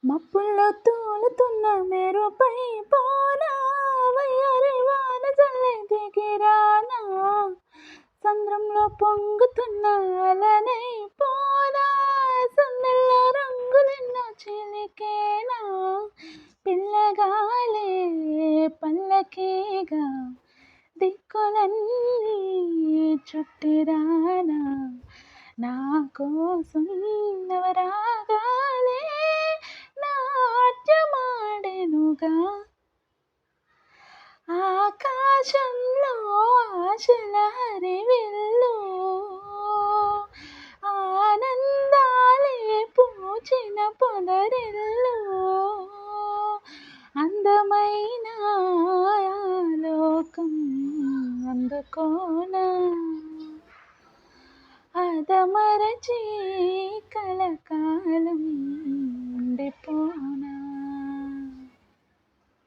మబ్బుల్లో తూలుతున్న మెరుపై పోనా, వయ్యారి వాన జల్లె దిగిరానా, సంద్రంలో పొంగుతున్న అలనై పోనా, సందెల్లో రంగులెన్నో చిలికేనా, పిల్లగాలే పల్లకీగా దిక్కులన్నీ చుట్టిరానా, నా కోసం నవరాగాలే నాట్యమాడెనుగా, ఆకాశంలో ఆశల హరివిల్లు, ఆనందాలే పూచిన పొదరిల్లు, అందమైన లోకం అందుకోనా, అదమరచి కలకాలం ఉండిపో.